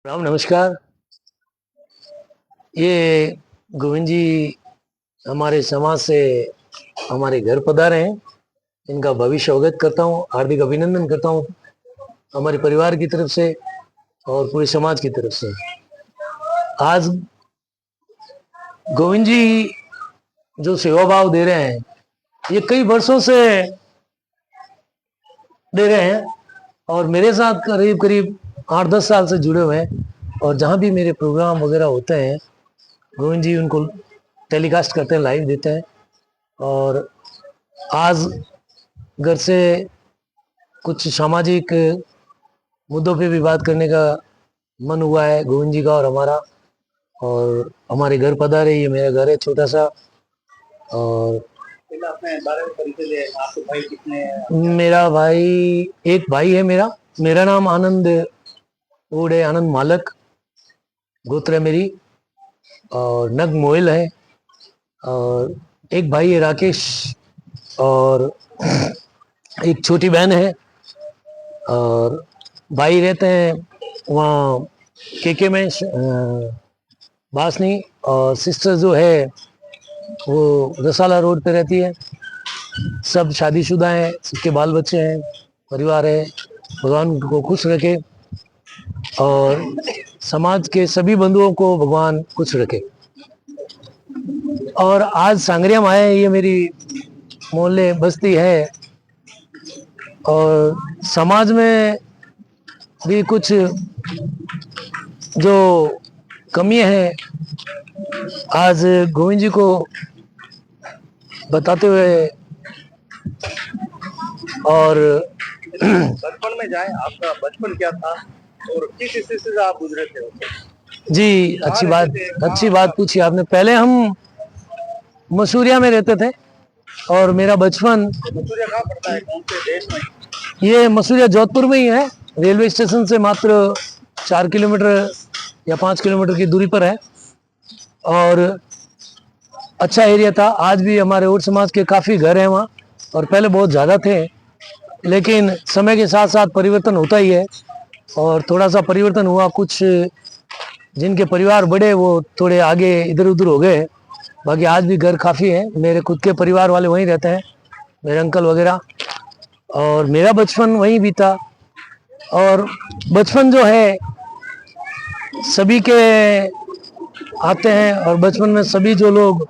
राम नमस्कार। ये गोविंद जी हमारे समाज से हमारे घर पधारे हैं। इनका भविष्य अवगत करता हूँ, हार्दिक अभिनंदन करता हूँ हमारे परिवार की तरफ से और पूरे समाज की तरफ से। आज गोविंद जी जो सेवा भाव दे रहे हैं, ये कई वर्षों से दे रहे हैं और मेरे साथ करीब करीब 8-10 साल से जुड़े हुए हैं। और जहाँ भी मेरे प्रोग्राम वगैरह होते हैं, गोविंद जी उनको टेलीकास्ट करते हैं, लाइव देते हैं। और आज घर से कुछ सामाजिक मुद्दों पे भी बात करने का मन हुआ है गोविंद जी का और हमारा। और हमारे घर पधारे, ये मेरा घर है छोटा सा। और अपने बारे में परिचय दे, आपके भाई कितने हैं? मेरा भाई, एक भाई है मेरा नाम आनंद ओडे, आनंद मालक गोत्र है मेरी, और नग मोइल है। और एक भाई है राकेश, और एक छोटी बहन है। और भाई रहते हैं वहाँ केके में बासनी, और सिस्टर जो है वो रसाला रोड पे रहती है। सब शादीशुदा हैं, सबके बाल बच्चे हैं, परिवार है। भगवान उनको खुश रखे और समाज के सभी बंधुओं को भगवान खुश रखे। और आज सांगरिया में आए, ये मेरी मोहल्ले बस्ती है और समाज में भी कुछ जो कमियां हैं आज गोविंद जी को बताते हुए। और बचपन में जाए, आपका बचपन क्या था और किस स्थिति से आप गुजरे थे? जी, अच्छी बात पूछी आपने। पहले हम मसूरिया में रहते थे और मेरा बचपन, मसूरिया कहाँ पड़ता है, कौन से देश में? ये मसूरिया जोधपुर में ही है, रेलवे स्टेशन से मात्र 4 किलोमीटर या 5 किलोमीटर की दूरी पर है। और अच्छा एरिया था। आज भी हमारे और समाज के काफ़ी घर हैं वहाँ, और पहले बहुत ज़्यादा थे, लेकिन समय के साथ साथ परिवर्तन होता ही है। और थोड़ा सा परिवर्तन हुआ, कुछ जिनके परिवार बड़े वो थोड़े आगे इधर उधर हो गए। बाकी आज भी घर काफ़ी है, मेरे खुद के परिवार वाले वहीं रहते हैं, मेरे अंकल वगैरह। और मेरा बचपन वहीं बीता। और बचपन जो है सभी के आते हैं, और बचपन में सभी जो लोग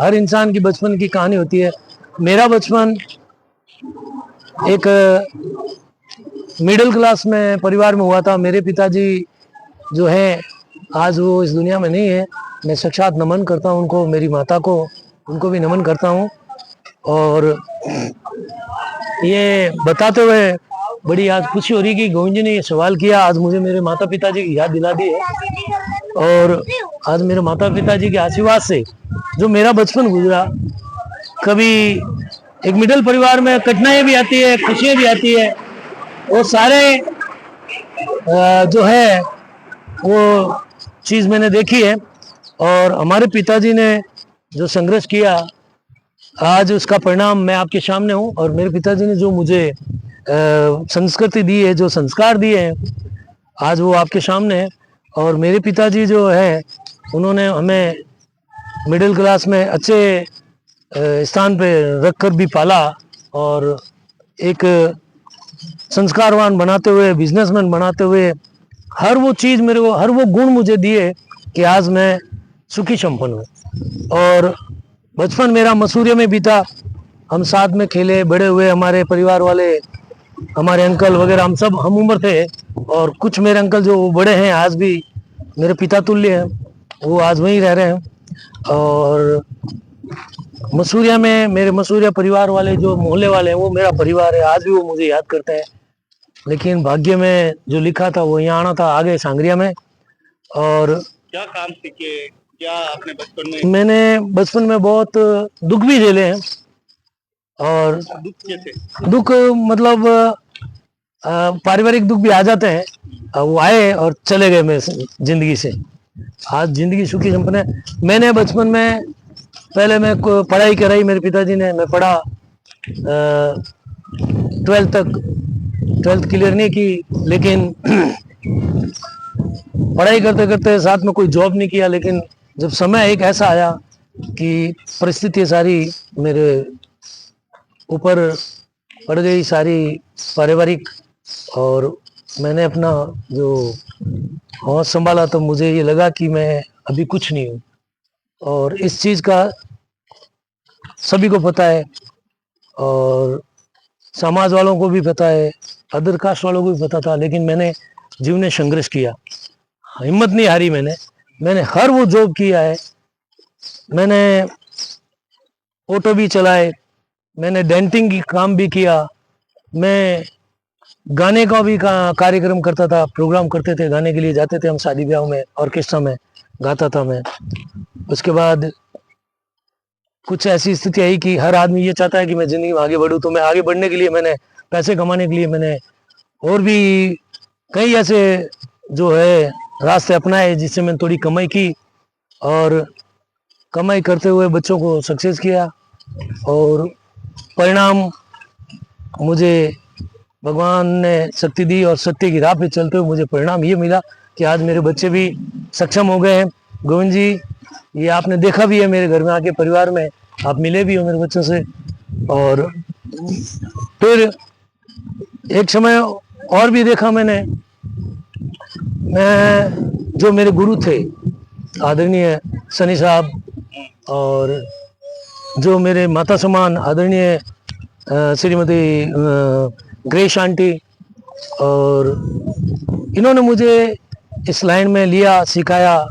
हर इंसान की बचपन की कहानी होती है। मेरा बचपन एक मिडिल क्लास में परिवार में हुआ था। मेरे पिताजी जो है आज वो इस दुनिया में नहीं है, मैं साक्षात नमन करता हूँ उनको, मेरी माता को, उनको भी नमन करता हूँ। और ये बताते हुए बड़ी आज खुशी हो रही कि गोविंद जी ने ये सवाल किया, आज मुझे मेरे माता पिताजी की याद दिला दी है। और आज मेरे माता पिताजी के आशीर्वाद से जो मेरा बचपन गुजरा, कभी एक मिडिल परिवार में कठिनाइयाँ भी आती है, खुशियाँ भी आती है, वो सारे जो है वो चीज़ मैंने देखी है। और हमारे पिताजी ने जो संघर्ष किया, आज उसका परिणाम मैं आपके सामने हूँ। और मेरे पिताजी ने जो मुझे संस्कृति दी है, जो संस्कार दिए हैं, आज वो आपके सामने है। और मेरे पिताजी जो है उन्होंने हमें मिडिल क्लास में अच्छे स्थान पे रख कर भी पाला, और एक संस्कारवान बनाते हुए, बिजनेसमैन बनाते हुए, हर वो चीज़ मेरे को, हर वो गुण मुझे दिए कि आज मैं सुखी संपन्न हूँ। और बचपन मेरा मसूरिया में बीता, हम साथ में खेले बड़े हुए, हमारे परिवार वाले, हमारे अंकल वगैरह, हम सब हम उम्र थे। और कुछ मेरे अंकल जो बड़े हैं, आज भी मेरे पिता तुल्य हैं, वो आज वहीं रह रहे हैं। और मसूरिया में मेरे मसूरिया परिवार वाले जो मोहल्ले वाले हैं, वो मेरा परिवार है, आज भी वो मुझे याद करते हैं। लेकिन भाग्य में जो लिखा था वो यहाँ आना था, आगे सांगरिया में। और क्या काम सीखे, क्या आपने बचपन में? मैंने बचपन में बहुत दुख भी झेले हैं। और दुख कैसे? दुख मतलब पारिवारिक दुख भी आ जाते हैं, वो आए और चले गए मेरे जिंदगी से। आज जिंदगी सुखी संपन्न है। मैंने बचपन में पहले मैं पढ़ाई कराई मेरे पिताजी ने, मैं पढ़ा 12th तक, 12th क्लियर नहीं की, लेकिन पढ़ाई करते करते साथ में कोई जॉब नहीं किया, लेकिन जब समय एक ऐसा आया कि परिस्थिति सारी मेरे ऊपर पड़ गई, सारी पारिवारिक, और मैंने अपना जो होश संभाला, तो मुझे ये लगा कि मैं अभी कुछ नहीं हूँ। और इस चीज़ का सभी को पता है, और समाज वालों को भी पता है, अदर कास्ट वालों को भी पता था, लेकिन मैंने जीवन में संघर्ष किया, हिम्मत नहीं हारी। मैंने हर वो जॉब किया है, मैंने ऑटो भी चलाए, मैंने डेंटिंग की काम भी किया, मैं गाने का भी कार्यक्रम करता था, प्रोग्राम करते थे, गाने के लिए जाते थे हम शादी ब्याह में, ऑर्केस्ट्रा में गाता था मैं। उसके बाद कुछ ऐसी स्थिति आई कि हर आदमी ये चाहता है कि मैं जिंदगी में आगे बढ़ूं, तो मैं आगे बढ़ने के लिए, मैंने पैसे कमाने के लिए मैंने और भी कई ऐसे जो है रास्ते अपनाए, जिससे मैंने थोड़ी कमाई की, और कमाई करते हुए बच्चों को सक्सेस किया, और परिणाम मुझे भगवान ने शक्ति दी, और सत्य की राह पे चलते हुए मुझे परिणाम ये मिला कि आज मेरे बच्चे भी सक्षम हो गए हैं। गोविंद जी, ये आपने देखा भी है मेरे घर में आके, परिवार में आप मिले भी हो मेरे बच्चों से। और फिर एक समय और भी देखा मैंने, मैं जो मेरे गुरु थे आदरणीय सनी साहब, और जो मेरे माता समान आदरणीय श्रीमती ग्रेश आंटी, और इन्होंने मुझे इस लाइन में लिया, सिखाया।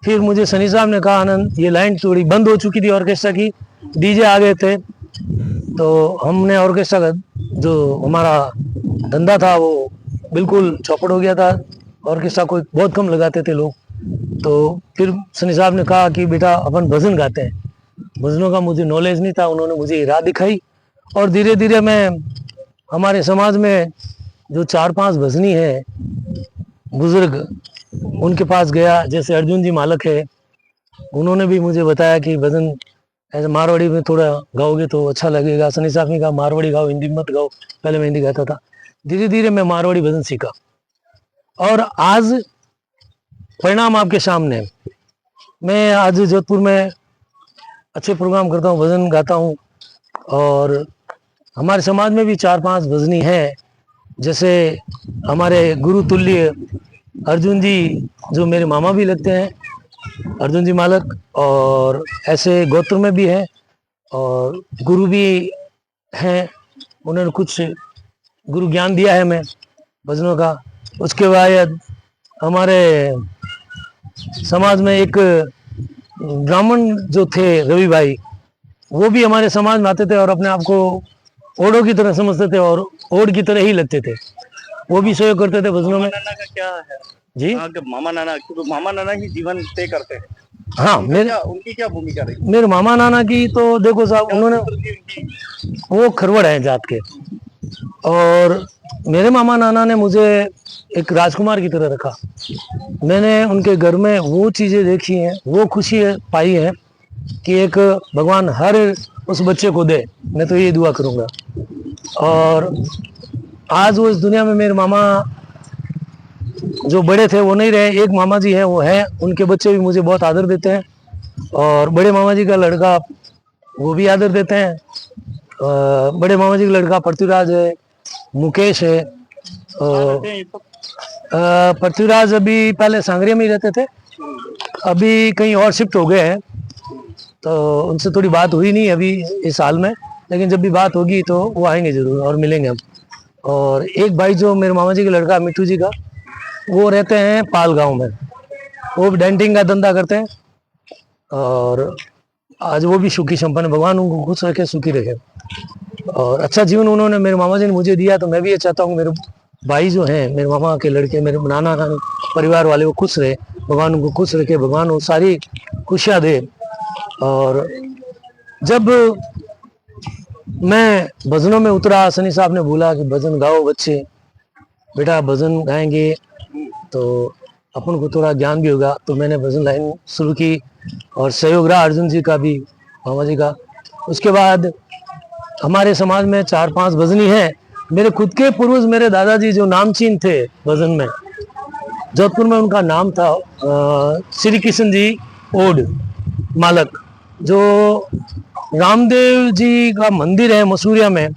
फिर मुझे सनी साहब ने कहा, आनंद, ये लाइन थोड़ी बंद हो चुकी थी ऑर्केस्ट्रा की, डीजे आ गए थे, तो हमने ऑर्केस्ट्रा का जो हमारा धंधा था वो बिल्कुल चौपट हो गया था, ऑर्केस्ट्रा को बहुत कम लगाते थे लोग। तो फिर सनी साहब ने कहा कि बेटा अपन भजन गाते हैं। भजनों का मुझे नॉलेज नहीं था, उन्होंने मुझे राह दिखाई, और धीरे धीरे मैं हमारे समाज में जो 4-5 भजनी है बुजुर्ग, उनके पास गया। जैसे अर्जुन जी मालक है, उन्होंने भी मुझे बताया कि भजन ऐसे मारवाड़ी में थोड़ा गाओगे तो अच्छा लगेगा। सनी साहब ने कहा मारवाड़ी गाओ, हिंदी मत गाओ। पहले मैं हिंदी गाता था, धीरे धीरे मैं मारवाड़ी भजन सीखा, और आज परिणाम आपके सामने है। मैं आज जोधपुर में अच्छे प्रोग्राम करता हूँ, भजन गाता हूँ, और हमारे समाज में भी 4-5 भजनी हैं। जैसे हमारे गुरु तुल्य अर्जुन जी, जो मेरे मामा भी लगते हैं, अर्जुन जी मालक, और ऐसे गोत्र में भी है, और गुरु भी हैं, उन्होंने कुछ गुरु ज्ञान दिया है हमें भजनों का। उसके बाद हमारे समाज में एक ब्राह्मण जो थे रवि भाई, वो भी हमारे समाज में आते थे, और अपने आप को ओढ़ों की तरह समझते थे, और ओढ़ की तरह ही लगते थे, वो भी सहयोग करते थे भजनों में। नाना का क्या है जी, मामा नाना, क्योंकि मामा नाना ही जीवन तय करते हैं। हाँ, उनकी क्या भूमिका रही? मेरे मामा नाना की तो देखो साहब, उन्होंने, वो खरवड़ है जात के, और मेरे मामा नाना ने मुझे एक राजकुमार की तरह रखा। मैंने उनके घर में वो चीजें देखी हैं, वो खुशी पाई है कि एक भगवान हर उस बच्चे को दे, मैं तो ये दुआ करूंगा। और आज वो इस दुनिया में, मेरे मामा जो बड़े थे वो नहीं रहे, एक मामा जी हैं वो है, उनके बच्चे भी मुझे बहुत आदर देते हैं, और बड़े मामा जी का लड़का वो भी आदर देते हैं। बड़े मामा जी का लड़का पृथ्वीराज है, मुकेश है। पृथ्वीराज अभी पहले सांगरिया में ही रहते थे, अभी कहीं और शिफ्ट हो गए हैं, तो उनसे थोड़ी बात हुई नहीं अभी इस साल में, लेकिन जब भी बात होगी तो वो आएंगे जरूर और मिलेंगे हम। और एक भाई जो मेरे मामा जी का लड़का मिट्टू जी का, वो रहते हैं पाल गांव में, वो भी डेंटिंग का धंधा करते हैं, और आज वो भी सुखी संपन्न, भगवान उनको खुश रखे, सुखी रखे, और अच्छा जीवन उन्होंने, मेरे मामा जी ने मुझे दिया। तो मैं भी ये चाहता हूँ मेरे भाई जो हैं, मेरे मामा के लड़के, मेरे नाना नानी परिवार वाले, वो खुश रहे, भगवान उनको खुश रखे, भगवान वो सारी खुशियाँ दे। और जब मैं भजनों में उतरा, सनी साहब ने बोला कि भजन गाओ बच्चे, बेटा भजन गाएंगे तो अपन को थोड़ा ज्ञान भी होगा। तो मैंने भजन लाइन शुरू की, और सहयोग रहा अर्जुन जी का भी, मामा जी का। उसके बाद हमारे समाज में 4-5 भजनी हैं। मेरे खुद के पूर्वज, मेरे दादाजी जो नामचीन थे भजन में, जोधपुर में उनका नाम था श्री कृष्ण जी ओड मालक, जो रामदेव जी का मंदिर है मसूरिया में।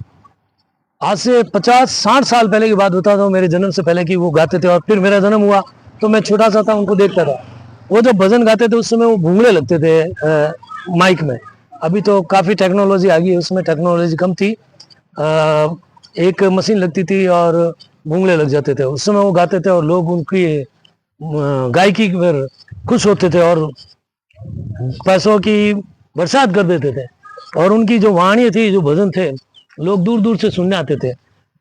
आज से 50-60 साल पहले की बात बताता हूँ, मेरे जन्म से पहले की वो गाते थे। और फिर मेरा जन्म हुआ तो मैं छोटा सा था, उनको देखता था। वो जब भजन गाते थे उस समय वो भूंगड़े लगते थे माइक में। अभी तो काफ़ी टेक्नोलॉजी आ गई है, उसमें टेक्नोलॉजी कम थी। एक मशीन लगती थी और भूंगड़े लग जाते थे। उस समय वो गाते थे और लोग उनकी गायकी पर खुश होते थे और पैसों की बरसात कर देते थे। और उनकी जो वाणी थी, जो भजन थे, लोग दूर दूर से सुनने आते थे।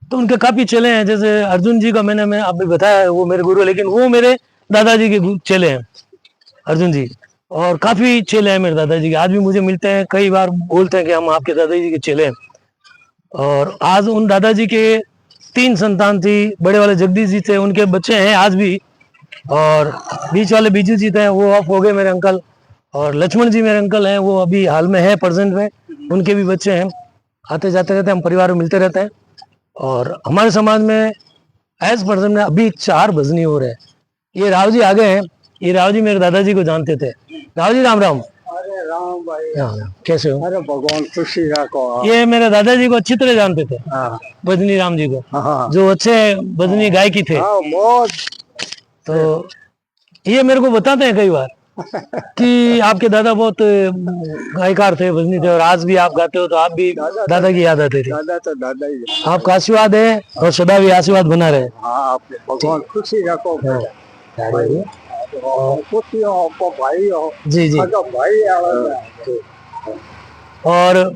तो उनके काफी चेले हैं, जैसे अर्जुन जी का मैं अभी बताया है, वो मेरे गुरु है, लेकिन वो मेरे दादाजी के चेले हैं, अर्जुन जी। और काफी चेले हैं मेरे दादाजी के, आज भी मुझे मिलते हैं, कई बार बोलते हैं कि हम आपके दादाजी के चेले हैं। और आज उन दादाजी के 3 संतान थी, बड़े वाले जगदीश जी थे, उनके बच्चे हैं आज भी। और बीच वाले बीजू जी थे, वो ऑफ हो गए मेरे अंकल। और लक्ष्मण जी मेरे अंकल हैं, वो अभी हाल में है प्रेजेंट में, उनके भी बच्चे हैं। आते जाते रहते हैं, हम परिवार में मिलते रहते हैं। और हमारे समाज में एज पर्सन में अभी 4 भजनी हो रहे हैं। ये राव जी आ गए हैं, ये राव जी मेरे दादाजी को जानते थे। राव जी राम राम। अरे राम भाई, हाँ, कैसे हो? अरे भगवान खुशी रखो। ये मेरे दादाजी को अच्छी तरह जानते थे, हाँ भजनी राम जी को, हाँ जो अच्छे भजनी गायकी थे। बहुत। तो ये मेरे को बताते हैं कई बार कि आपके दादा बहुत गायकार थे, भजनी थे, और आज भी आप गाते हो तो आप भी दादा की याद आती थी। दादा तो दादा ही है। आपका आशीर्वाद है और सदा भी आशीर्वाद बना रहे। हाँ, आपने भगवान खुशी रखो। खुशी हो आपको, भाई हो। जी जी। तो भाई और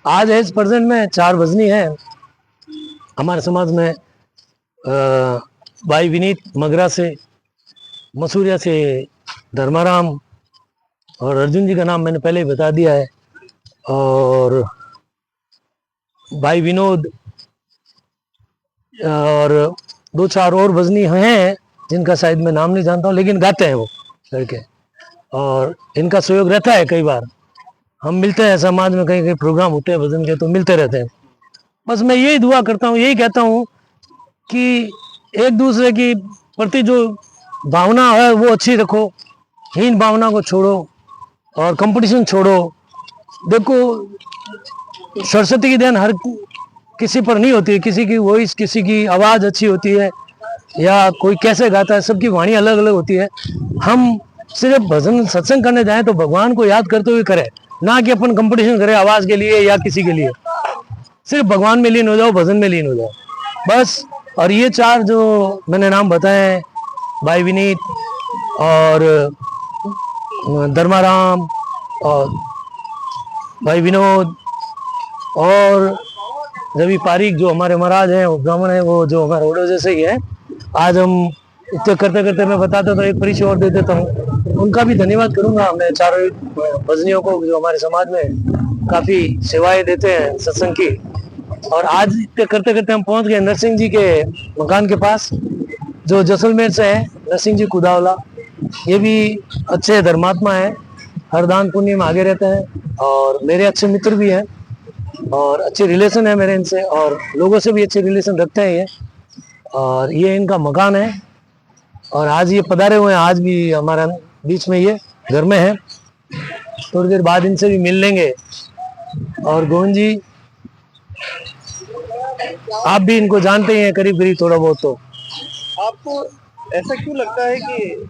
आज एज प्रेजेंट में 4 भजनी है हमारे समाज में। भाई विनीत मगरा से, मसूरिया से धर्माराम, और अर्जुन जी का नाम मैंने पहले ही बता दिया है। और भाई विनोद, और 2-4 और भजनी हैं जिनका शायद मैं नाम नहीं जानता हूँ, लेकिन गाते हैं वो लड़के। और इनका सहयोग रहता है, कई बार हम मिलते हैं समाज में, कहीं कहीं प्रोग्राम होते हैं भजन के, तो मिलते रहते हैं। बस मैं यही दुआ करता हूँ, यही कहता हूँ कि एक दूसरे की प्रति जो भावना है वो अच्छी रखो, हीन भावना को छोड़ो और कंपटीशन छोड़ो। देखो, सरस्वती की देन हर किसी पर नहीं होती है, किसी की वॉइस, किसी की आवाज़ अच्छी होती है, या कोई कैसे गाता है, सबकी वाणी अलग अलग होती है। हम सिर्फ भजन सत्संग करने जाएं तो भगवान को याद करते हुए करें, ना कि अपन कंपटीशन करें आवाज़ के लिए या किसी के लिए। सिर्फ भगवान में लीन हो जाओ, भजन में लीन हो जाओ, बस। और ये 4 जो मैंने नाम बताए हैं, भाई विनीत और धर्माराम और भाई विनोद और रवि पारिक, जो हमारे महाराज हैं, वो ब्राह्मण है, वो जो हमारे ओडो जैसे ही है। आज हम इतने करते करते मैं बताता तो एक परिचय और दे देता हूँ, उनका भी धन्यवाद करूंगा मैं 4 भजनियों को, जो हमारे समाज में काफी सेवाएं देते हैं सत्संग की। और आज इतने करते करते हम पहुंच गए नरसिंह जी के मकान के पास, जो जैसलमेर से है, नरसिंह जी कुदावला। ये भी अच्छे धर्मात्मा है, हर दान पुण्य में आगे रहते हैं, और मेरे अच्छे मित्र भी हैं, और अच्छे रिलेशन है मेरे इनसे, और लोगों से भी अच्छे रिलेशन रखते हैं ये। और ये इनका मकान है, और आज ये पधारे हुए हैं, आज भी हमारा बीच में ये घर में है। थोड़ी देर बाद इनसे भी मिल लेंगे। और गोविंद जी, आप भी इनको जानते ही हैं करीब करीब थोड़ा बहुत। तो आपको ऐसा क्यों लगता है कि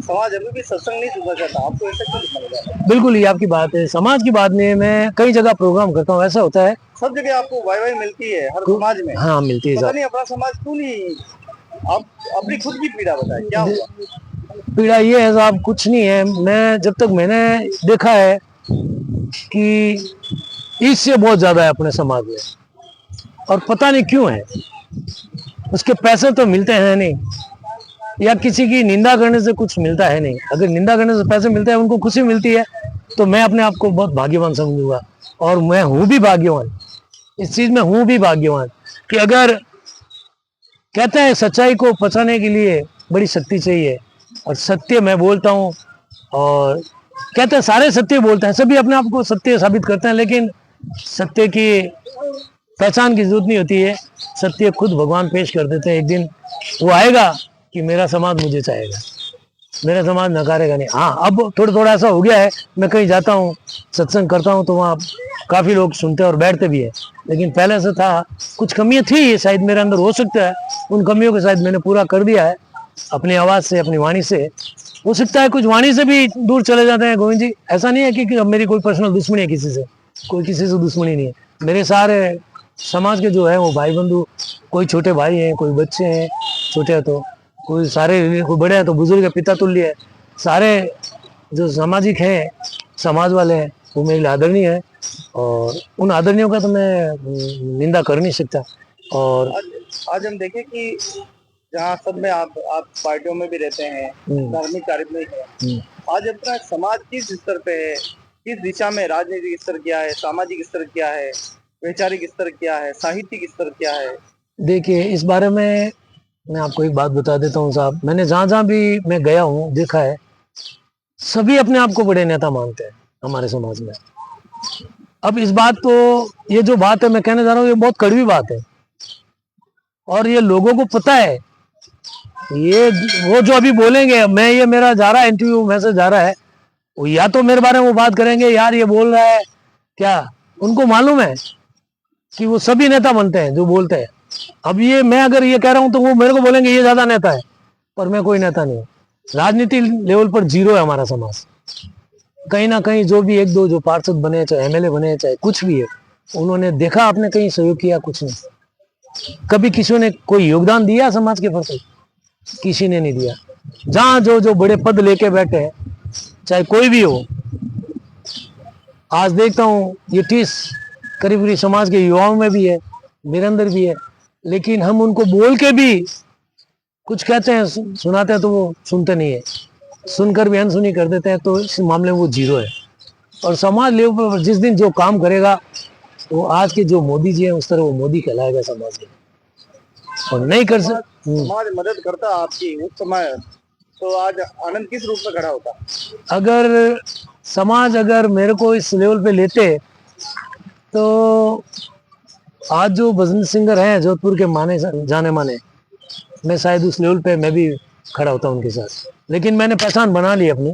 समाज अभी भी सत्संग नहीं सुनना चाहता? आपको ऐसा क्यों लगता है? बिल्कुल ही आपकी बात है, समाज की बात नहीं है। मैं कई जगह प्रोग्राम करता हूँ, ऐसा होता है सब जगह आपको वाई मिलती है, हर समाज में। हाँ, मिलती है पता सर। नहीं अपना समाज क्यों नहीं। आप अपनी खुद की पीड़ा बताएं, क्या हुआ? पीड़ा ये है साहब, कुछ नहीं है। मैं जब तक मैंने देखा है कि इससे बहुत ज्यादा है अपने समाज में, और पता नहीं क्यों है। उसके पैसे तो मिलते हैं नहीं, या किसी की निंदा करने से कुछ मिलता है नहीं। अगर निंदा करने से पैसे मिलते हैं, उनको खुशी मिलती है, तो मैं अपने आप को बहुत भाग्यवान समझूंगा। और मैं हूं भी भाग्यवान, इस चीज में हूं भी भाग्यवान कि अगर कहते हैं सच्चाई को पचाने के लिए बड़ी शक्ति चाहिए, और सत्य मैं बोलता हूँ। और कहते हैं सारे सत्य बोलते हैं, सभी अपने आप को सत्य साबित करते हैं, लेकिन सत्य की पहचान की जरूरत नहीं होती है। सत्य खुद भगवान पेश कर देते हैं, एक दिन वो आएगा कि मेरा समाज मुझे चाहेगा, मेरा समाज नकारेगा नहीं। हाँ, अब थोड़ा थोड़ा ऐसा हो गया है, मैं कहीं जाता हूँ, सत्संग करता हूँ, तो वहाँ काफी लोग सुनते हैं और बैठते भी है। लेकिन पहले से था, कुछ कमियां थी शायद मेरे अंदर, हो सकता है उन कमियों को शायद मैंने पूरा कर दिया है अपनी आवाज से, अपनी वाणी से। हो सकता है कुछ वाणी से भी दूर चले जाते हैं गोविंद जी। ऐसा नहीं है कि अब मेरी कोई पर्सनल दुश्मनी है किसी से, कोई किसी से दुश्मनी नहीं है। मेरे सारे समाज के जो है वो भाई बंधु, कोई छोटे भाई हैं, कोई बच्चे हैं छोटे हैं, तो कोई सारे, कोई बड़े हैं तो बुजुर्ग है, पिता तुल्य है। सारे जो सामाजिक हैं, समाज वाले हैं, वो मेरे लिए आदरणीय है, और उन आदरणीयों का तो मैं निंदा कर नहीं सकता। और आज हम देखें कि जहाँ सब में आप पार्टियों में भी रहते हैं, धार्मिक कार्य में है, आज अपना समाज किस स्तर पे है, किस दिशा में, राजनीतिक स्तर क्या है, सामाजिक स्तर क्या है, वैचारिक स्तर क्या है, साहित्यिक स्तर क्या है? देखिए, इस बारे में मैं आपको एक बात बता देता हूँ साहब, मैंने जहाँ जहाँ भी मैं गया हूँ देखा है, सभी अपने आप को बड़े नेता मानते हैं हमारे समाज में। अब इस बात को, ये जो बात है मैं कहने जा रहा हूँ, ये बहुत कड़वी बात है, और ये लोगों को पता है। ये वो जो अभी बोलेंगे, मैं ये मेरा जा रहा है इंटरव्यू मैसेज जा रहा है, वो या तो मेरे बारे में वो बात करेंगे, यार ये बोल रहा है क्या, उनको मालूम है कि वो सभी नेता बनते हैं जो बोलते हैं। अब ये मैं अगर ये कह रहा हूं तो वो मेरे को बोलेंगे ये ज्यादा नेता है, पर मैं कोई नेता नहीं हूँ। राजनीति लेवल पर जीरो है हमारा समाज। कहीं ना कहीं जो भी एक दो जो पार्षद बने, चाहे एमएलए बने, चाहे कुछ भी है, उन्होंने देखा आपने कहीं सहयोग किया, कुछ नहीं। कभी किसी ने कोई योगदान दिया समाज के प्रति? किसी ने नहीं दिया। जहां जो जो बड़े पद लेके बैठे हैं, चाहे कोई भी हो, आज देखता हूँ ये ठिस करीब करीब समाज के युवाओं में भी है, मेरे अंदर भी है, लेकिन हम उनको बोल के भी कुछ कहते हैं, सुनाते हैं, तो वो सुनते नहीं है, सुनकर भी अनसुनी कर देते हैं। तो इस मामले में वो जीरो है। और समाज लेवल पर जिस दिन जो काम करेगा, वो आज के जो मोदी जी हैं उस तरह वो मोदी कहलाएगा समाज के, और नहीं कर सकते। समाज मदद करता आपकी उस समय, तो आज आनंद किस रूप में खड़ा होता? अगर समाज अगर मेरे को इस लेवल पे लेते, तो आज जो भजन सिंगर हैं जोधपुर के माने जाने माने, मैं शायद उस लेवल पे मैं भी खड़ा होता उनके साथ। लेकिन मैंने पहचान बना ली अपनी,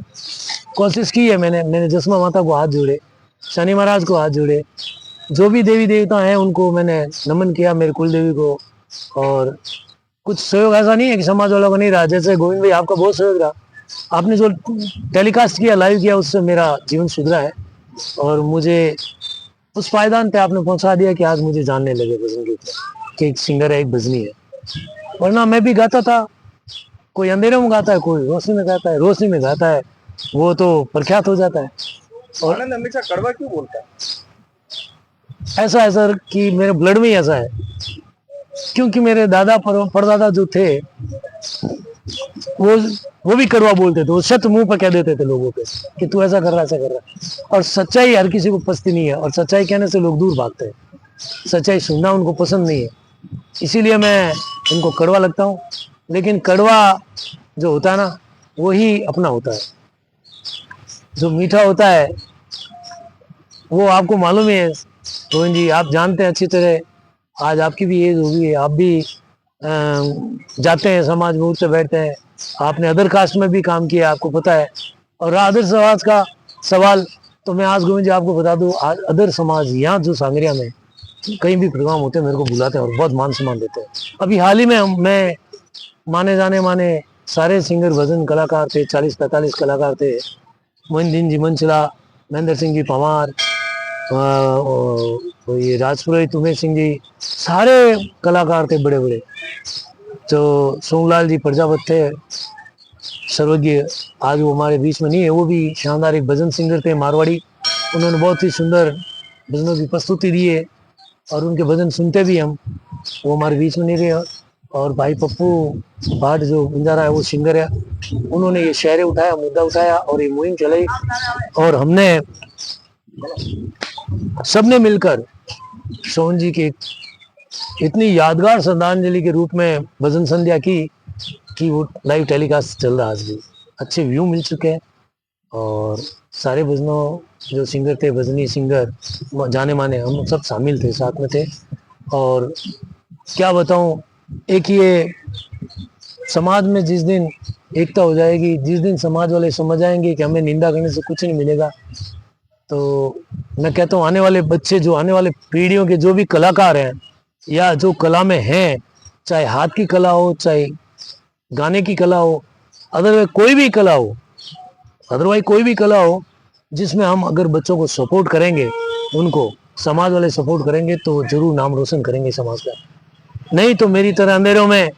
कोशिश की है मैंने जसमा माता को हाथ जोड़े, शनि महाराज को हाथ जोड़े, जो भी देवी देवता हैं उनको मैंने नमन किया, मेरे कुल देवी को। और कुछ सहयोग ऐसा नहीं है कि समाज वालों का नहीं रहा, जैसे गोविंद भाई आपका बहुत सहयोग रहा, आपने जो टेलीकास्ट किया, लाइव किया, उससे मेरा जीवन सुधरा है, और मुझे उस पायदान पे आपने पहुंचा दिया कि आज मुझे जानने लगे भजन गीत में कि एक सिंगर है, एक भजनी है। वरना मैं भी गाता था, कोई अंधेरे में गाता है, कोई रोशनी में गाता है, रोशनी में गाता है वो तो प्रख्यात हो जाता है। और आनंद हमेशा कड़वा क्यों बोलता है? ऐसा है सर कि मेरे ब्लड में ही ऐसा है, क्योंकि मेरे दादा परदादा जो थे वो भी कड़वा बोलते थे, वो सत्य मुंह पर कह देते थे लोगों के कि तू ऐसा कर रहा, ऐसा कर रहा। और सच्चाई हर किसी को पसंद नहीं है, और सच्चाई कहने से लोग दूर भागते हैं, सच्चाई सुनना उनको पसंद नहीं है, इसीलिए मैं इनको कड़वा लगता हूँ। लेकिन कड़वा जो होता है ना, वो ही अपना होता है। जो मीठा होता है वो आपको मालूम ही है गोविंद जी, आप जानते हैं अच्छी तरह, आज आपकी भी एज होगी, आप भी जाते हैं समाज में, उठते बैठते हैं, आपने अदर कास्ट में भी काम किया, आपको पता है। और अदर समाज का सवाल तो मैं आज गोविंद जी आपको बता दूं, आज अदर समाज यहाँ जो सांगरिया में कहीं भी प्रोग्राम होते हैं मेरे को बुलाते हैं और बहुत मान सम्मान देते हैं। अभी हाल ही में मैं माने जाने माने सारे सिंगर भजन कलाकार थे, 40-45 कलाकार थे, मोहिंदीन जी मंचला, महेंद्र सिंह जी पवार, ये राजपुरोहित उमेश सिंह जी, सारे कलाकार थे बड़े बड़े। जो सोमलाल जी प्रजापत थे सर्वज्ञ, आज वो हमारे बीच में नहीं है, वो भी शानदार एक भजन सिंगर थे मारवाड़ी, उन्होंने बहुत ही सुंदर भजनों की प्रस्तुति दी है, और उनके भजन सुनते भी हम, वो हमारे बीच में नहीं रहे। और भाई पप्पू भाट जो बंजारा है, वो सिंगर है, उन्होंने ये शेर उठाया, मुद्दा उठाया, और ये मुहिम चलाई, और हमने सबने मिलकर सोहन जी की इतनी यादगार श्रद्धांजलि के रूप में भजन संध्या की कि वो लाइव टेलीकास्ट चल रहा है। आज भी अच्छे व्यू मिल चुके हैं, और सारे भजनों जो सिंगर थे, भजनी सिंगर जाने माने, हम सब शामिल थे, साथ में थे। और क्या बताऊं, एक ये समाज में जिस दिन एकता हो जाएगी, जिस दिन समाज वाले समझ आएंगे कि हमें निंदा करने से कुछ नहीं मिलेगा, तो मैं कहता हूँ आने वाले बच्चे, जो आने वाले पीढ़ियों के जो भी कलाकार हैं या जो कला में हैं, चाहे हाथ की कला हो, चाहे गाने की कला हो, अदरवाइज कोई भी कला हो, जिसमें हम अगर बच्चों को सपोर्ट करेंगे, उनको समाज वाले सपोर्ट करेंगे, तो जरूर नाम रोशन करेंगे समाज का। नहीं तो मेरी तरह अंधेरों में,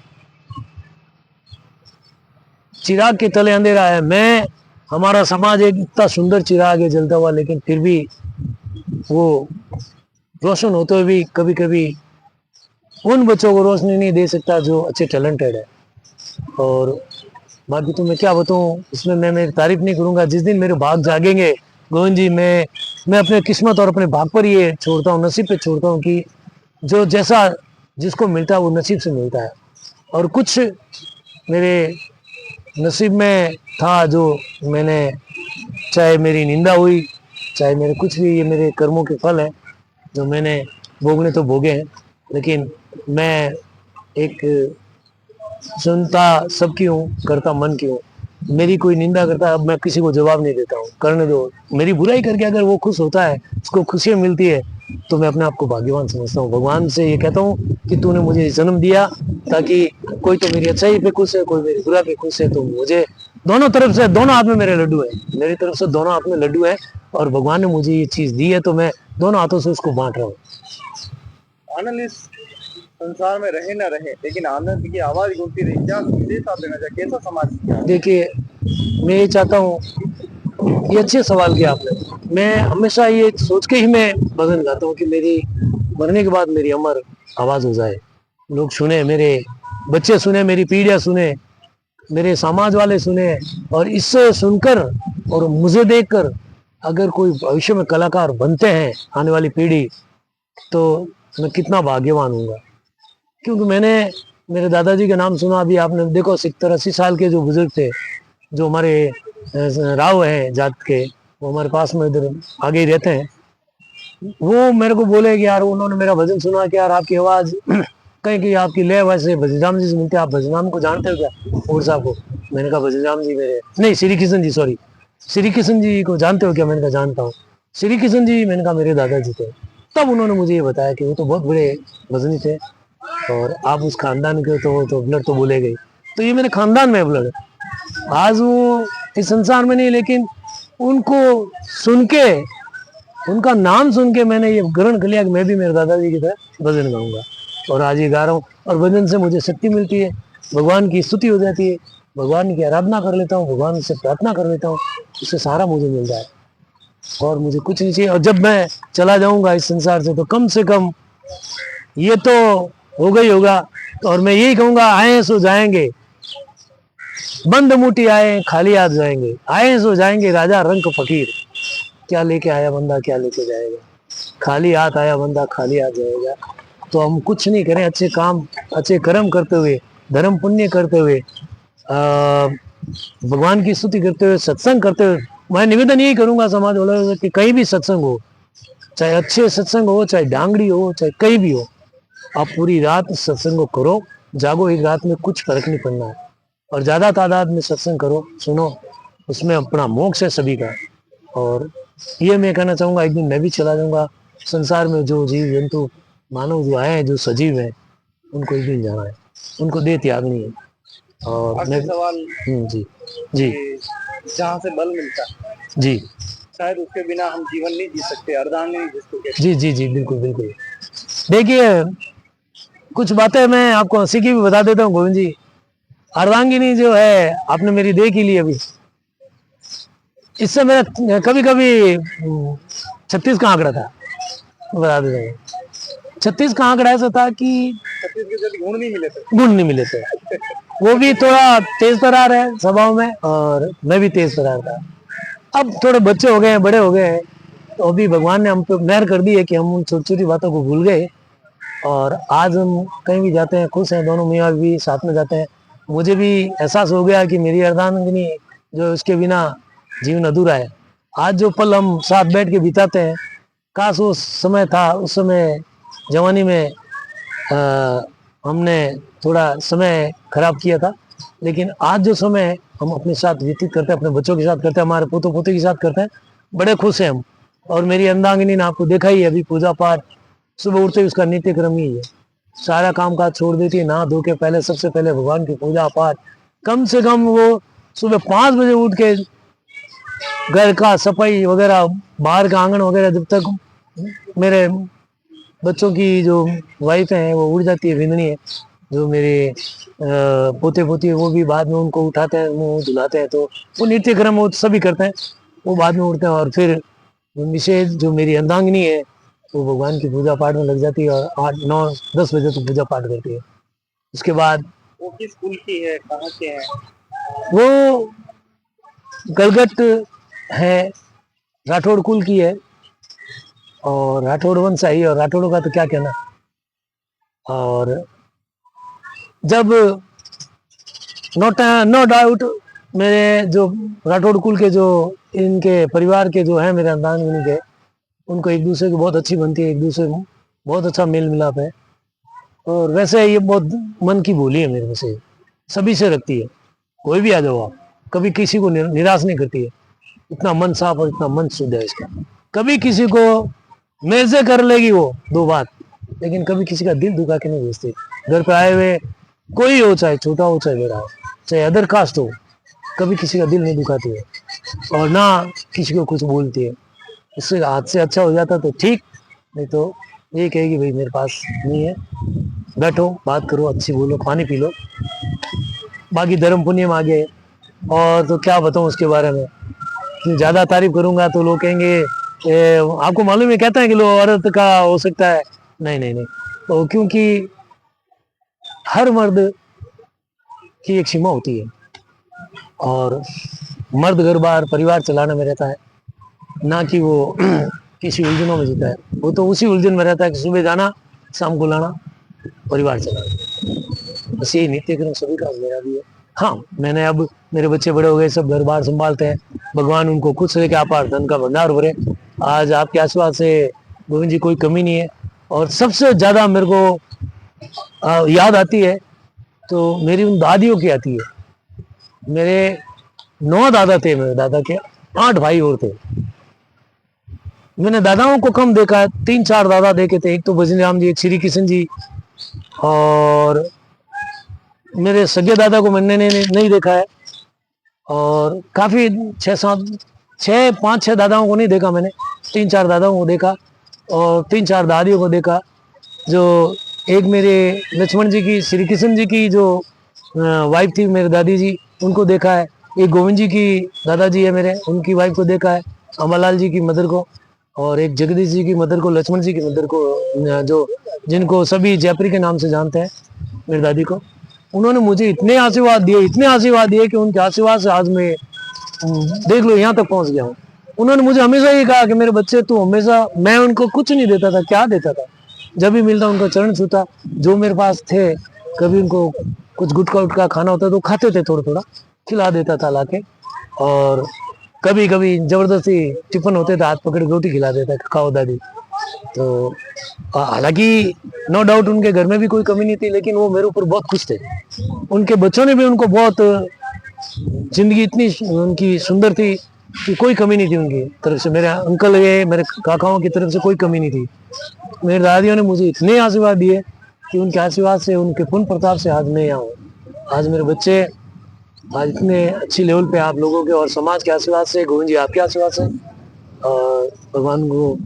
चिराग के तले अंधेरा है। हमारा समाज एक इतना सुंदर चिराग है जलता हुआ, लेकिन फिर भी वो रोशन होते हुए भी कभी कभी उन बच्चों को रोशनी नहीं दे सकता जो अच्छे टैलेंटेड है। और बाकी तो मैं क्या बताऊं, इसमें मैं मेरी तारीफ नहीं करूंगा। जिस दिन मेरे भाग जागेंगे गोविंद जी, मैं अपने किस्मत और अपने भाग पर ये छोड़ता हूँ, नसीब पे छोड़ता हूँ कि जो जैसा जिसको मिलता है वो नसीब से मिलता है। और कुछ मेरे नसीब में था जो मैंने, चाहे मेरी निंदा हुई, चाहे मेरे कुछ भी, ये मेरे कर्मों के फल हैं जो मैंने भोगने तो भोगे हैं। लेकिन मैं एक सुनता सबकी हूँ, करता मन की हूँ। मेरी कोई निंदा करता है, अब मैं किसी को जवाब नहीं देता हूँ, करने दो। मेरी बुराई करके अगर वो खुश होता है, उसको खुशियाँ मिलती है, तो मैं अपने आप को भाग्यवान समझता हूँ। भगवान से ये कहता हूँ कि तूने मुझे जन्म दिया ताकि कोई तो मेरी अच्छाई पे खुश है, कोई मेरी बुराई पे खुश है, तो मुझे दोनों तरफ से, दोनों हाथ में मेरे लड्डू है, मेरी तरफ से दोनों हाथ में लड्डू है, और भगवान ने मुझे ये चीज दी है, तो मैं दोनों हाथों से उसको बांट रहा हूँ। आनंद इस संसार में रहे ना रहे, लेकिन आनंद की आवाज गूंजती रही। क्या संदेश आप देना चाहिए, कैसा समाज? देखिए, मैं ये चाहता हूँ, ये अच्छे सवाल किया आपने। मैं हमेशा ये सोच के ही मैं भजन गाता हूँ कि मेरी मरने के बाद मेरी अमर आवाज हो जाए, लोग सुने, मेरे बच्चे सुने, मेरी पीढ़ियां सुने, मेरे समाज वाले सुने, और इससे सुनकर और मुझे देखकर अगर कोई भविष्य में कलाकार बनते हैं आने वाली पीढ़ी, तो मैं कितना भाग्यवान हूँगा। क्योंकि मैंने मेरे दादाजी का नाम सुना, अभी आपने देखो 70-80 साल के जो बुजुर्ग थे, जो हमारे राव हैं जात के, वो हमारे पास में इधर आगे ही रहते हैं, वो मेरे को बोले कि यार, उन्होंने मेरा भजन सुना कि यार आपकी आवाज़ कहीं कि आपकी लय वैसे भजन जी से मिलती है, आप भजन को जानते हो क्या, और साहब को? मैंने कहा भजन जी मेरे नहीं, श्री किशन जी, सॉरी, श्री किशन जी को जानते हो क्या? मैंने कहा जानता हूँ। श्री किशन जी, मैंने कहा मेरे दादाजी थे। तब उन्होंने मुझे ये बताया कि वो तो बहुत बड़े भजनी थे, और आप उस खानदान के तो ब्लड तो बोले गई, तो ये मेरे खानदान में ब्लड है। आज वो इस संसार में नहीं, लेकिन उनको सुन के, उनका नाम सुन के मैंने ये ग्रहण कर लिया कि मैं भी मेरे दादाजी की तरह भजन गाऊंगा, और आज ये गा रहा हूँ। और भजन से मुझे शक्ति मिलती है, भगवान की स्तुति हो जाती है, भगवान की आराधना कर लेता हूँ, भगवान से प्रार्थना कर लेता हूँ, उससे सारा मुझे मिलता है, और मुझे कुछ नहीं चाहिए। और जब मैं चला जाऊंगा इस संसार से, तो कम से कम ये तो हो गई होगा, और मैं यही कहूंगा, आए सो जाएंगे, बंद मुट्ठी आए खाली हाथ जाएंगे, आए सो जाएंगे राजा रंग फकीर। क्या लेके आया बंदा, क्या लेके जाएगा, खाली हाथ आया बंदा, खाली हाथ जाएगा। तो हम कुछ नहीं करें, अच्छे काम, अच्छे कर्म करते हुए, धर्म पुण्य करते हुए, भगवान की स्तुति करते हुए, सत्संग करते हुए, मैं निवेदन यही करूंगा समाज वालों से कि कहीं भी सत्संग हो, चाहे अच्छे सत्संग हो, चाहे डांगड़ी हो, चाहे कहीं भी हो, आप पूरी रात सत्संग को करो, जागो, एक रात में कुछ फर्क नहीं पड़ना है, और ज्यादा तादाद में सत्संग करो, सुनो, उसमें अपना मोक्ष है सभी का। और ये मैं कहना चाहूंगा, एक दिन मैं भी चला जाऊंगा संसार में, जो जीव जंतु मानव जो आए हैं, जो सजीव हैं, उनको एक दिन जाना है, उनको दे त्यागनी है। और मैं सवाल जी जी जहाँ से बल मिलता है, जी, शायद उसके बिना हम जीवन नहीं जी सकते, अर्धांगिनी जिसको कहते जी जी जी, बिल्कुल बिल्कुल। देखिए, कुछ बातें मैं आपको हंसी की भी बता देता हूँ गोविंद जी। अर्धांगिनी जो है, आपने मेरी देख ही ली अभी, इससे मेरा कभी कभी 36 का आंकड़ा था, बता देता हूँ। 36 का आंकड़ा ऐसा था कि हैं, गुण नहीं मिले थे। गुण नहीं मिले थे, वो भी थोड़ा तेज तरार है स्वभाव में, और मैं भी तेज तरार था। अब थोड़े बच्चे हो गए हैं, बड़े हो गए हैं, तो अभी भगवान ने हम पे मेहर कर दी है कि हम उन छोटी छोटी बातों को भूल गए, और आज हम कहीं भी जाते हैं खुश हैं, दोनों मियाँ भी साथ में जाते हैं। मुझे भी एहसास हो गया कि मेरी अर्धांगिनी जो, उसके बिना जीवन अधूरा है। आज जो पल हम साथ बैठ के बिताते हैं, काश वो समय था, उस समय जवानी में हमने थोड़ा समय खराब किया था, लेकिन आज जो समय है हम अपने साथ व्यतीत करते हैं, अपने बच्चों के साथ करते हैं, हमारे पोतों पोते के साथ करते हैं, बड़े खुश हैं हम। और मेरी अर्धांगिनी ने आपको देखा ही है, अभी पूजा पाठ सुबह उठते ही उसका नित्य क्रम ही है, सारा काम काज छोड़ देती है, नहा धो के पहले सबसे पहले भगवान की पूजा पाठ, कम से कम वो सुबह 5 बजे उठ के घर का सफाई वगैरह, बाहर का आंगन वगैरह, जब तक मेरे बच्चों की जो वाइफ है वो उठ जाती है, विंदनी है, जो मेरे पोते पोती है, वो भी बाद में उनको उठाते हैं, मुंह धुलाते हैं, तो वो नित्य क्रम वो सभी करते हैं, वो बाद में उठते हैं। और फिर विशेष जो मेरी अर्धांगिनी है वो भगवान की पूजा पाठ में लग जाती है और 8 9 10 बजे तक पूजा पाठ करती है। उसके बाद वो किस स्कूल की है, कहाँ के हैं? वो गलगत है, राठौड़ कुल की है, और राठौड़ वंश आई, और राठौड़ों का तो क्या कहना। और जब नो डाउट मेरे जो राठौड़ कुल के जो इनके परिवार के जो है मेरे अर्धांगिनी के, उनको एक दूसरे की बहुत अच्छी बनती है, एक दूसरे को बहुत अच्छा मेल मिलाप है। और वैसे ये बहुत मन की बोली है मेरे से, सभी से रखती है, कोई भी आ जाओ आप, कभी किसी को निराश नहीं करती है, इतना मन साफ और इतना मन शुद्ध है इसका। कभी किसी को मेरे से कर लेगी वो 2 बात, लेकिन कभी किसी का दिल दुखा के नहीं भेजती। घर पे आए हुए कोई हो, चाहे छोटा हो चाहे बड़ा हो, चाहे अदर कास्ट हो, कभी किसी का दिल नहीं दुखाती है और ना किसी को कुछ बोलती है। इससे हाथ से अच्छा हो जाता तो ठीक, नहीं तो ये कहेगी भाई मेरे पास नहीं है, बैठो बात करो, अच्छी बोलो, पानी पी लो, बाकी धर्म पुण्य में आगे। और तो क्या बताऊं उसके बारे में, ज्यादा तारीफ करूंगा तो लोग कहेंगे आपको मालूम है, कहते हैं कि लोग औरत का हो सकता है, नहीं नहीं नहीं, तो क्योंकि हर मर्द की एक सीमा होती है और मर्द घर बार परिवार चलाने में रहता है, ना कि वो किसी उलझनों में जीता है। वो तो उसी उलझन में रहता है कि सुबह जाना शाम को लाना, परिवार चलाना, बस यही नित्य क्रम सभी का, मेरा भी है। हाँ, मैंने अब मेरे बच्चे बड़े हो गए, सब घर बार संभालते हैं, भगवान उनको खुश रखे, अपार धन का भंडार भरे। आज आपके आशीर्वाद से गोविंद जी कोई कमी नहीं है। और सबसे ज्यादा मेरे को याद आती है तो मेरी उन दादियों की आती है। मेरे 9 दादा थे, मेरे दादा के 8 भाई और थे। मैंने दादाओं को कम देखा है, 3-4 दादा देखे थे, एक तो भजन राम जी, एक श्री कृष्ण जी, और मेरे सगे दादा को मैंने नहीं देखा है। और काफी 5-6 दादाओं को नहीं देखा मैंने, 3-4 दादाओं को देखा और 3-4 दादियों को देखा। जो एक मेरे लक्ष्मण जी की, श्री कृष्ण जी की जो वाइफ थी मेरे दादी जी, उनको देखा है। एक गोविंद जी की दादाजी है मेरे, उनकी वाइफ को देखा है, अमरलाल जी की मदर को, और एक जगदीश जी की मदर को, लक्ष्मण जी की मदर को, जो जिनको सभी जयपुरी के नाम से जानते हैं, मेरी दादी को। उन्होंने मुझे इतने आशीर्वाद दिए कि उनके आशीर्वाद से आज मैं देख लो यहाँ तक पहुंच गया हूँ। उन्होंने मुझे हमेशा ये कहा कि मेरे बच्चे तू हमेशा, मैं उनको कुछ नहीं देता था, क्या देता था, जब भी मिलता उनका चरण छूता, जो मेरे पास थे, कभी उनको कुछ गुटखा उटका खाना होता तो खाते थे, थोड़ा थोड़ा खिला देता था लाके, और कभी कभी जबरदस्ती टिफिन होते थे, हाथ पकड़ के रोटी खिला देता, खाओ दादी। तो हालांकि नो डाउट उनके घर में भी कोई कमी नहीं थी, लेकिन वो मेरे ऊपर बहुत खुश थे। उनके बच्चों ने भी उनको बहुत, जिंदगी इतनी उनकी सुंदर थी कि कोई कमी नहीं थी उनकी तरफ से। मेरे अंकल ये, मेरे काकाओं की तरफ से कोई कमी नहीं थी। मेरी दादियों ने मुझे इतने आशीर्वाद दिए कि उनके आशीर्वाद से, उनके पुण्य प्रताप से आज मैं यहाँ हूँ। आज मेरे बच्चे आज इतने अच्छी लेवल पे आप लोगों के और समाज के आशीर्वाद से, गोविंद जी आपके आशीर्वाद से, और भगवान को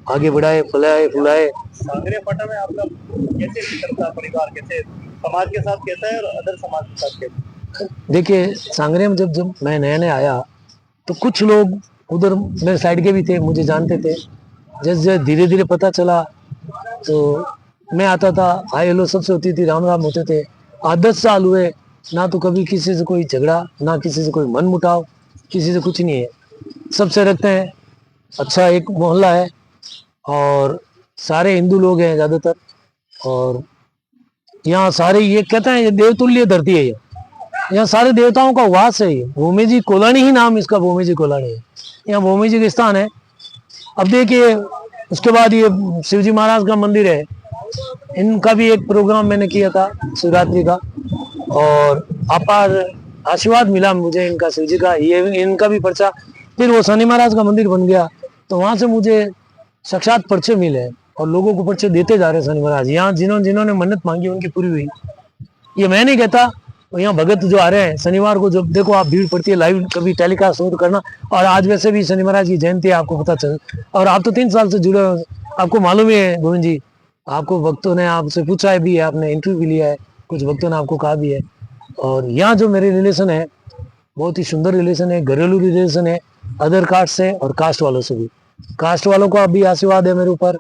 आगे बढ़ाए, फुलाए फुलाए। सांगरे फटा में आपका कैसे गुजरता परिवार, कैसे समाज के साथ कैसा है और अदर समाज के साथ कैसे? देखिए, सांगरे में जब मैं नया नया आया तो कुछ लोग उधर मेरे साइड के भी थे, मुझे जानते थे। जैसे धीरे धीरे पता चला तो मैं आता था, हाय हेलो सबसे होती थी, राम राम होते थे। 8-10 साल हुए, ना तो कभी किसी से कोई झगड़ा, ना किसी से कोई मन मुटाव, किसी से कुछ नहीं है, सबसे रखते हैं। अच्छा एक मोहल्ला है और सारे हिंदू लोग हैं ज्यादातर, और यहाँ सारे ये कहते हैं ये देवतुल्य धरती है, यहाँ सारे देवताओं का वास है। ये भूमि जी कोलानी ही नाम इसका, भूमि जी कोलानी है, यहाँ भूमि जी का स्थान है। अब देखिए उसके बाद ये शिवजी महाराज का मंदिर है, इनका भी एक प्रोग्राम मैंने किया था शिवरात्रि का, और अपार आशीर्वाद मिला मुझे इनका, शिव जी का, ये इनका भी पर्चा। फिर वो शनि महाराज का मंदिर बन गया, तो वहां से मुझे साक्षात पर्चे मिले और लोगों को पर्चे देते जा रहे शनि महाराज। यहाँ जिन्होंने मन्नत मांगी उनकी पूरी हुई। ये मैं नहीं कहता, यहाँ भगत जो आ रहे हैं शनिवार को, जब देखो आप भीड़ पड़ती है, लाइव कभी टेलीकास्ट हो करना। और आज वैसे भी शनि महाराज की जयंती है, आपको पता चल, और आप तो 3 साल से जुड़े हो, आपको मालूम ही है गोविंद जी। आपको भक्तों ने आपसे पूछा है भी है, आपने इंटरव्यू भी लिया है, कुछ भक्तों ने आपको कहा भी है। और यहाँ जो मेरे रिलेशन है बहुत ही सुंदर रिलेशन है, घरेलू रिलेशन है, अदर कास्ट से और कास्ट वालों से भी। कास्ट वालों का भी आशीर्वाद है मेरे ऊपर।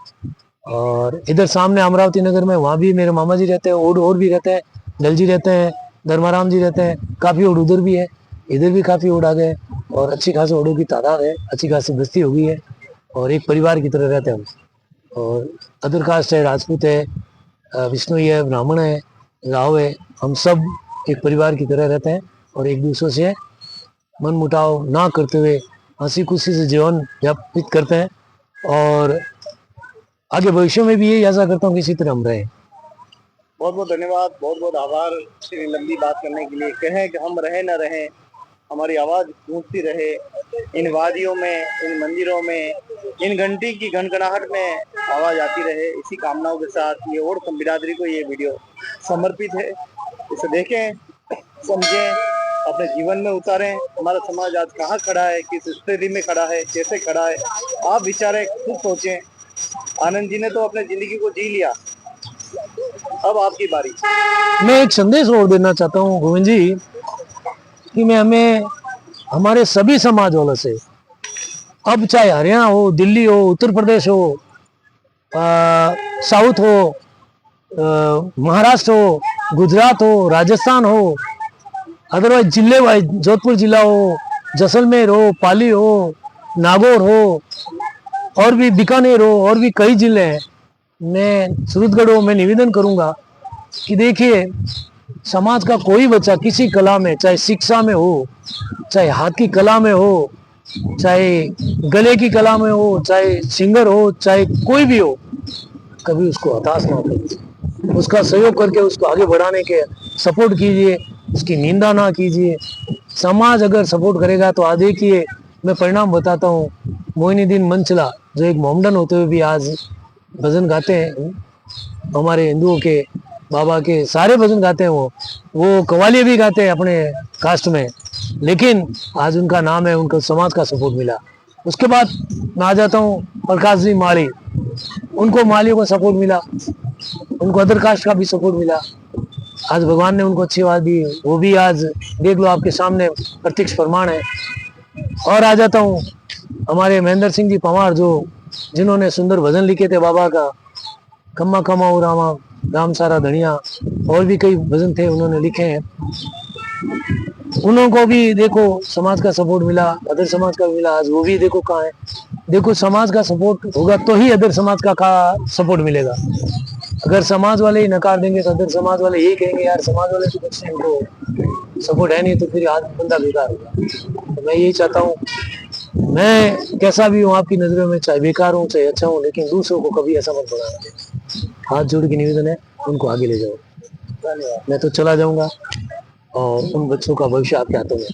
और इधर सामने अमरावती नगर में, वहाँ भी मेरे मामा जी रहते हैं, और भी रहते हैं, दल जी रहते हैं, धर्माराम जी रहते हैं, काफी ओड उधर भी है, इधर भी काफी ओड आ गए, और अच्छी खासी ओडों की तादाद है, अच्छी खासी बस्ती हो गई है, और एक परिवार की तरह रहते हैं हम। और अदर कास्ट है, राजपूत है, विष्णुई है, ब्राह्मण है, राव है, हम सब एक परिवार की तरह रहते हैं और एक दूसरे से मन मुटाव ना करते हुए हंसी खुशी से जीवन व्यापित करते हैं। और आगे भविष्य में भी यही आशा करता हूँ कि इसी तरह हम रहें। बहुत बहुत धन्यवाद, बहुत बहुत आभार इतनी लंबी बात करने के लिए। कहें कि हम रहे न रहे, हमारी आवाज गूंजती रहे इन वादियों में, इन मंदिरों में, इन घंटी की घनघनाहट में आवाज आती रहे, इसी कामनाओं के साथ ये और बिरादरी को ये वीडियो समर्पित है। इसे देखें, समझें, अपने जीवन में उतारें। हमारा समाज आज कहाँ खड़ा है, किस स्थिति में खड़ा है, कैसे खड़ा है, आप विचारें, खुद सोचें। आनंद जी ने तो अपने जिंदगी को जी लिया, अब आपकी बारी। मैं एक संदेश और देना चाहता हूँ गोविंद जी, कि मैं हमें हमारे सभी समाज वालों से, अब चाहे हरियाणा हो, दिल्ली हो, उत्तर प्रदेश हो, साउथ हो, महाराष्ट्र हो, गुजरात हो, राजस्थान हो, अदरवाइज जिले वाइज जोधपुर जिला हो, जैसलमेर हो, पाली हो, नागौर हो, और भी बीकानेर हो, और भी कई जिले हैं, मैं सूरतगढ़ हो, मैं निवेदन करूंगा कि देखिए, समाज का कोई बच्चा किसी कला में, चाहे शिक्षा में हो, चाहे हाथ की कला में हो, चाहे गले की कला में हो, चाहे सिंगर हो, चाहे कोई भी हो, कभी उसको हताश ना करिए, उसका सहयोग करके उसको आगे बढ़ाने के सपोर्ट कीजिए, उसकी निंदा ना कीजिए। समाज अगर सपोर्ट करेगा तो आज देखिए, मैं परिणाम बताता हूँ, मोइनुद्दीन मंचला जो एक मोमडन होते हुए भी आज भजन गाते हैं, हमारे हिंदुओं के बाबा के सारे भजन गाते हैं, वो कव्वाली भी गाते हैं अपने कास्ट में, लेकिन आज उनका नाम है, उनको समाज का सपोर्ट मिला। उसके बाद मैं आ जाता हूँ प्रकाश जी माली, उनको मालियों का सपोर्ट मिला, उनको अदर कास्ट का भी सपोर्ट मिला, आज भगवान ने उनको अच्छी बात दी, वो भी आज देख लो आपके सामने प्रत्यक्ष प्रमाण है। और आ जाता हूँ हमारे महेंद्र सिंह जी पंवार, जो जिन्होंने सुंदर भजन लिखे थे बाबा का, कम्मा कमाऊ रामा, राम सारा धनिया, और भी कई भजन थे उन्होंने लिखे हैं। उनको भी देखो समाज का सपोर्ट मिला, अदर समाज का मिला, आज वो भी देखो कहाँ है। देखो समाज का सपोर्ट होगा तो ही अदर समाज का सपोर्ट मिलेगा। अगर समाज वाले ही नकार देंगे तो अदर समाज वाले यही कहेंगे यार समाज वाले तो कुछ इनको सपोर्ट है नहीं, तो फिर आज बंदा बेकार होगा। तो मैं यही चाहता हूँ, मैं कैसा भी हूँ आपकी नजरों में, चाहे बेकार हूँ चाहे अच्छा हूँ, लेकिन दूसरों को कभी ऐसा मत बनाना। हाथ जोड़ के निवेदन है, उनको आगे ले जाओ। धन्यवाद। मैं तो चला जाऊंगा और उन बच्चों का भविष्य आपके हाथों में।